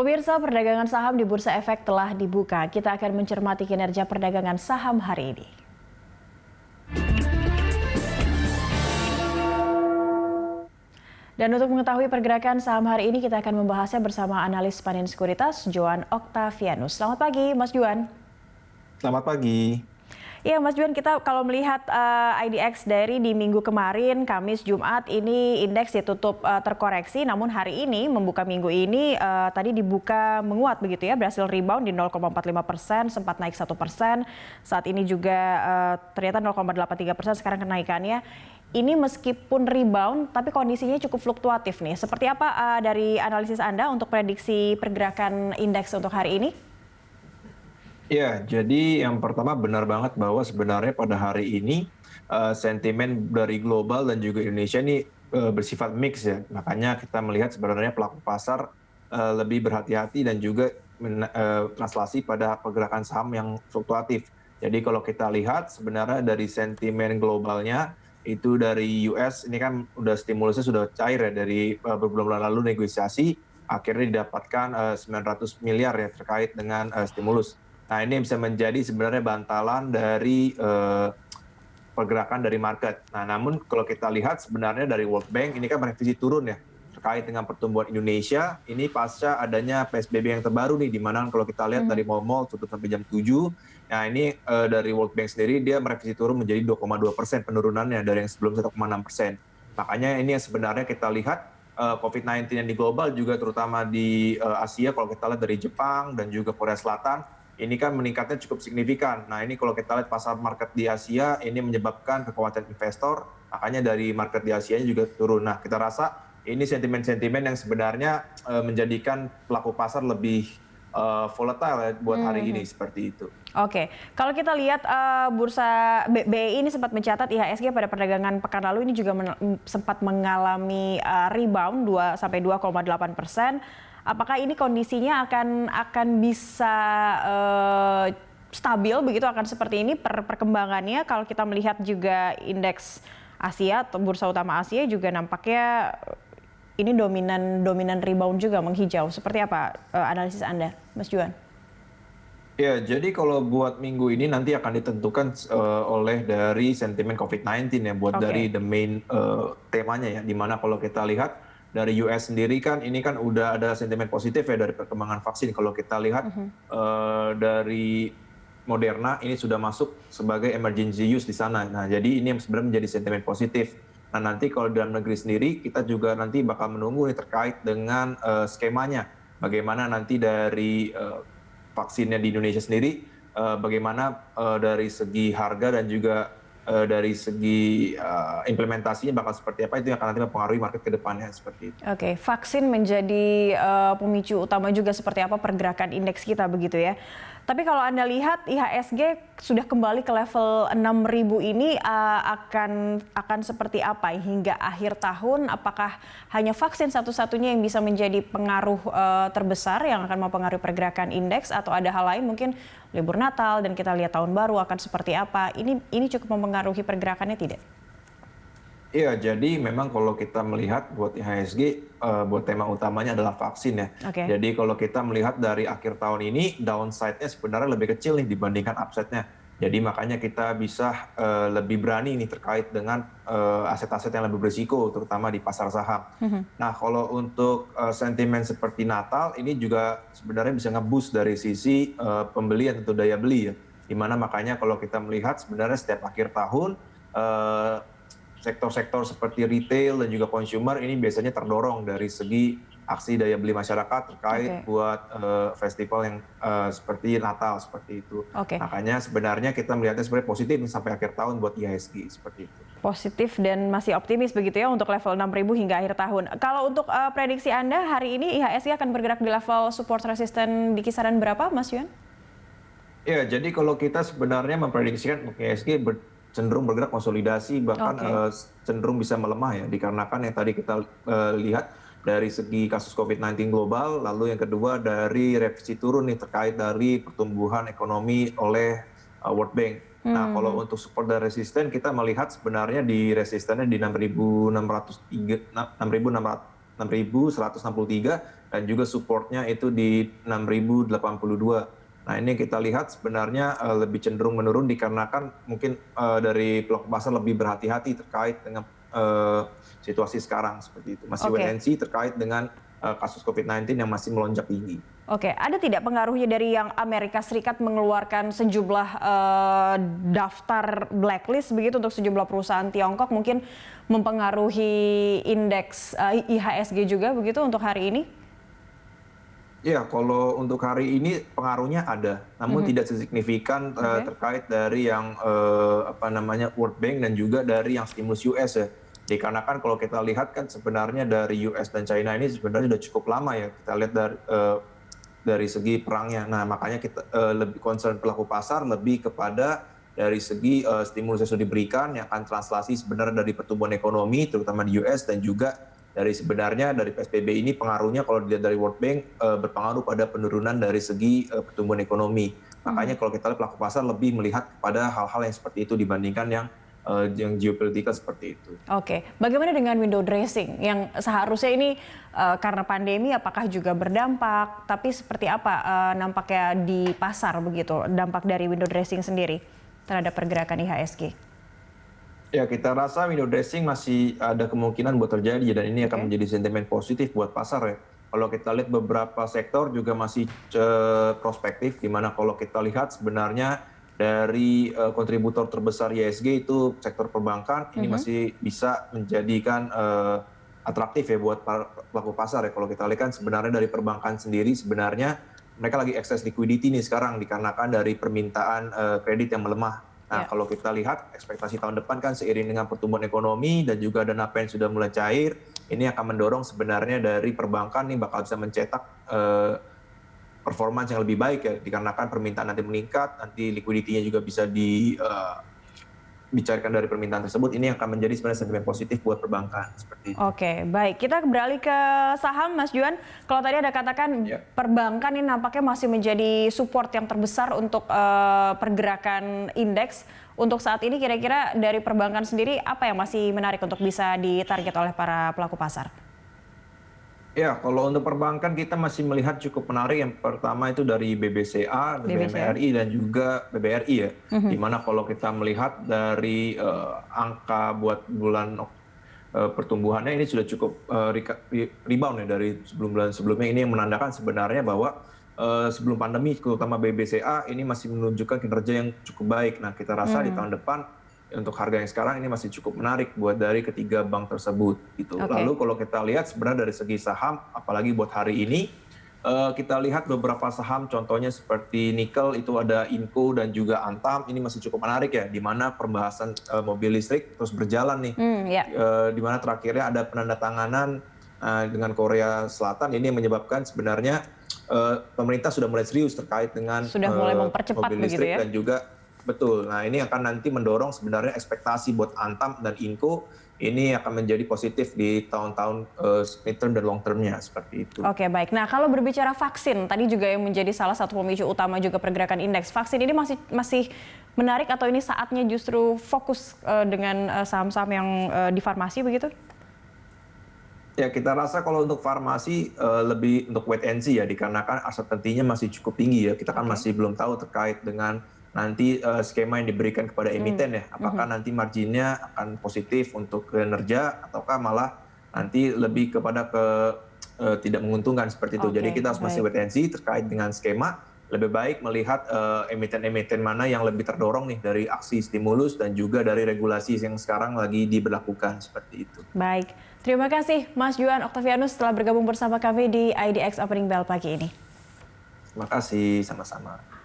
Pemirsa, perdagangan saham di Bursa Efek telah dibuka. Kita akan mencermati kinerja perdagangan saham hari ini. Dan untuk mengetahui pergerakan saham hari ini, kita akan membahasnya bersama analis Panin Sekuritas, Johan Octavianus. Selamat pagi, Mas Johan. Selamat pagi. Ya, Mas Johan, kita kalau melihat IDX dari di minggu kemarin, Kamis, Jumat, ini indeks ditutup terkoreksi. Namun hari ini, membuka minggu ini, tadi dibuka menguat begitu ya, berhasil rebound di 0,45%, sempat naik 1%. Saat ini juga ternyata 0,83% sekarang kenaikannya. Ini meskipun rebound, tapi kondisinya cukup fluktuatif nih. Seperti apa dari analisis Anda untuk prediksi pergerakan indeks untuk hari ini? Ya, jadi yang pertama benar banget bahwa sebenarnya pada hari ini sentimen dari global dan juga Indonesia ini bersifat mix ya. Makanya kita melihat sebenarnya pelaku pasar lebih berhati-hati dan juga translasi pada pergerakan saham yang fluktuatif. Jadi kalau kita lihat sebenarnya dari sentimen globalnya itu dari US ini kan udah stimulusnya sudah cair ya dari beberapa bulan lalu negosiasi akhirnya didapatkan 900 miliar ya terkait dengan stimulus. Nah, ini bisa menjadi sebenarnya bantalan dari pergerakan dari market. Nah, namun kalau kita lihat sebenarnya dari World Bank ini kan merevisi turun ya terkait dengan pertumbuhan Indonesia ini pasca adanya PSBB yang terbaru nih, di mana kalau kita lihat dari mal-mal tutup sampai jam 7. Nah, ini dari World Bank sendiri dia merevisi turun menjadi 2,2% penurunannya dari yang sebelum 1,6%. Makanya ini yang sebenarnya kita lihat COVID-19 yang di global juga terutama di Asia, kalau kita lihat dari Jepang dan juga Korea Selatan, ini kan meningkatnya cukup signifikan. Nah, ini kalau kita lihat pasar market di Asia, ini menyebabkan kekhawatiran investor, makanya dari market di Asia juga turun. Nah, kita rasa ini sentimen-sentimen yang sebenarnya menjadikan pelaku pasar lebih volatile ya buat hari ini, seperti itu. Oke, kalau kita lihat bursa BI ini sempat mencatat IHSG pada perdagangan pekan lalu ini juga sempat mengalami rebound 2-2,8%. Apakah ini kondisinya akan bisa stabil begitu, akan seperti ini perkembangannya? Kalau kita melihat juga indeks Asia atau bursa utama Asia juga nampaknya ini dominan rebound juga menghijau. Seperti apa analisis Anda, Mas Juan? Ya, jadi kalau buat minggu ini nanti akan ditentukan oleh dari sentimen COVID-19 ya, buat dari the main temanya ya, dimana kalau kita lihat dari US sendiri kan ini kan udah ada sentimen positif ya dari perkembangan vaksin. Kalau kita lihat dari Moderna ini sudah masuk sebagai emergency use di sana. Nah, jadi ini yang sebenarnya menjadi sentimen positif. Nah, nanti kalau dalam negeri sendiri kita juga nanti bakal menunggu nih terkait dengan skemanya. Bagaimana nanti dari vaksinnya di Indonesia sendiri, bagaimana dari segi harga dan juga dari segi implementasinya bakal seperti apa, itu yang akan nanti mempengaruhi market ke depannya seperti itu. Oke, vaksin menjadi pemicu utama juga seperti apa pergerakan indeks kita begitu ya. Tapi kalau Anda lihat IHSG sudah kembali ke level 6.000 ini akan seperti apa hingga akhir tahun? Apakah hanya vaksin satu-satunya yang bisa menjadi pengaruh terbesar yang akan mempengaruhi pergerakan indeks, atau ada hal lain mungkin libur Natal dan kita lihat tahun baru akan seperti apa? Ini cukup mempengaruhi pergerakannya tidak? Iya, jadi memang kalau kita melihat buat IHSG, buat tema utamanya adalah vaksin ya. Jadi kalau kita melihat dari akhir tahun ini, downside-nya sebenarnya lebih kecil nih dibandingkan upside-nya. Jadi makanya kita bisa lebih berani nih terkait dengan aset-aset yang lebih berisiko, terutama di pasar saham. Nah, kalau untuk sentimen seperti Natal, ini juga sebenarnya bisa nge-boost dari sisi pembelian atau daya beli ya. Dimana makanya kalau kita melihat sebenarnya setiap akhir tahun, sektor-sektor seperti retail dan juga consumer ini biasanya terdorong dari segi aksi daya beli masyarakat terkait buat festival yang seperti Natal seperti itu. Makanya sebenarnya kita melihatnya sebenarnya positif sampai akhir tahun buat IHSG seperti itu. Positif dan masih optimis begitu ya untuk level 6.000 hingga akhir tahun. Kalau untuk prediksi Anda hari ini IHSG akan bergerak di level support resisten di kisaran berapa, Mas Yuan? Ya, jadi kalau kita sebenarnya memprediksikan IHSG cenderung bergerak konsolidasi, bahkan cenderung bisa melemah ya, dikarenakan yang tadi kita lihat dari segi kasus COVID-19 global, lalu yang kedua dari revisi turun nih terkait dari pertumbuhan ekonomi oleh World Bank. Nah, kalau untuk support dan resisten kita melihat sebenarnya di resistennya di 6.163, dan juga supportnya itu di 6.082. Nah ini kita lihat sebenarnya lebih cenderung menurun dikarenakan mungkin dari pelaku pasar lebih berhati-hati terkait dengan situasi sekarang seperti itu. Masih wait Oke. and see terkait dengan kasus COVID-19 yang masih melonjak tinggi. Oke, ada tidak pengaruhnya dari yang Amerika Serikat mengeluarkan sejumlah daftar blacklist begitu untuk sejumlah perusahaan Tiongkok mungkin mempengaruhi indeks IHSG juga begitu untuk hari ini? Ya, kalau untuk hari ini pengaruhnya ada, namun tidak sesignifikan Oke. terkait dari yang World Bank dan juga dari yang stimulus US ya. Dikarenakan kalau kita lihat kan sebenarnya dari US dan China ini sebenarnya sudah cukup lama ya. Kita lihat dari segi perangnya. Nah, makanya kita lebih concern pelaku pasar lebih kepada dari segi stimulus yang sudah diberikan yang akan translasi sebenarnya dari pertumbuhan ekonomi terutama di US dan juga dari sebenarnya dari PSBB ini pengaruhnya kalau dilihat dari World Bank berpengaruh pada penurunan dari segi pertumbuhan ekonomi. Makanya kalau kita lihat pelaku pasar lebih melihat kepada hal-hal yang seperti itu dibandingkan yang geopolitikal seperti itu. Oke, bagaimana dengan window dressing yang seharusnya ini karena pandemi apakah juga berdampak, tapi seperti apa nampaknya di pasar begitu, dampak dari window dressing sendiri terhadap pergerakan IHSG? Ya, kita rasa window dressing masih ada kemungkinan buat terjadi dan ini akan menjadi sentimen positif buat pasar ya. Kalau kita lihat beberapa sektor juga masih prospektif, di mana kalau kita lihat sebenarnya dari kontributor terbesar IHSG itu sektor perbankan, ini masih bisa menjadikan atraktif ya buat pelaku pasar ya. Kalau kita lihat kan sebenarnya dari perbankan sendiri sebenarnya mereka lagi excess liquidity nih sekarang dikarenakan dari permintaan kredit yang melemah. Nah, kalau kita lihat ekspektasi tahun depan kan seiring dengan pertumbuhan ekonomi dan juga dana pen sudah mulai cair, ini akan mendorong sebenarnya dari perbankan nih bakal bisa mencetak performance yang lebih baik ya, dikarenakan permintaan nanti meningkat, nanti liquidity-nya juga bisa dibicarakan dari permintaan tersebut, ini akan menjadi sebenarnya sentimen positif buat perbankan seperti itu. Oke, baik. Kita beralih ke saham, Mas Juan. Kalau tadi ada katakan perbankan ini nampaknya masih menjadi support yang terbesar untuk pergerakan indeks. Untuk saat ini kira-kira dari perbankan sendiri apa yang masih menarik untuk bisa ditarget oleh para pelaku pasar? Ya, kalau untuk perbankan kita masih melihat cukup menarik. Yang pertama itu dari BBCA, BMRI dan juga BBRI ya. Dimana kalau kita melihat dari angka buat bulan pertumbuhannya ini sudah cukup rebound ya dari bulan sebelumnya. Ini yang menandakan sebenarnya bahwa sebelum pandemi terutama BBCA ini masih menunjukkan kinerja yang cukup baik. Nah, kita rasa di tahun depan untuk harga yang sekarang ini masih cukup menarik buat dari ketiga bank tersebut gitu. Lalu kalau kita lihat sebenarnya dari segi saham apalagi buat hari ini kita lihat beberapa saham contohnya seperti nikel itu ada Inco dan juga Antam ini masih cukup menarik ya di mana pembahasan mobil listrik terus berjalan nih. Di mana terakhirnya ada penandatanganan dengan Korea Selatan ini yang menyebabkan sebenarnya pemerintah sudah mulai serius terkait dengan mulai mempercepat mobil listrik ya? dan juga betul. Nah, ini akan nanti mendorong sebenarnya ekspektasi buat Antam dan Inco ini akan menjadi positif di tahun-tahun mid-term dan long-termnya seperti itu. Oke, baik. Nah, kalau berbicara vaksin, tadi juga yang menjadi salah satu pemicu utama juga pergerakan indeks. Vaksin ini masih menarik atau ini saatnya justru fokus dengan saham-saham yang di farmasi begitu? Ya, kita rasa kalau untuk farmasi lebih untuk wait and see ya, dikarenakan uncertainty-nya masih cukup tinggi ya. Kita kan masih belum tahu terkait dengan nanti skema yang diberikan kepada emiten ya, apakah nanti marginnya akan positif untuk kinerja ataukah malah nanti lebih kepada tidak menguntungkan seperti itu. Jadi kita harus masih wait and see terkait dengan skema. Lebih baik melihat emiten-emiten mana yang lebih terdorong nih dari aksi stimulus dan juga dari regulasi yang sekarang lagi diberlakukan seperti itu. Baik, terima kasih Mas Juan Octavianus telah bergabung bersama kami di IDX Opening Bell pagi ini. Terima kasih, sama-sama.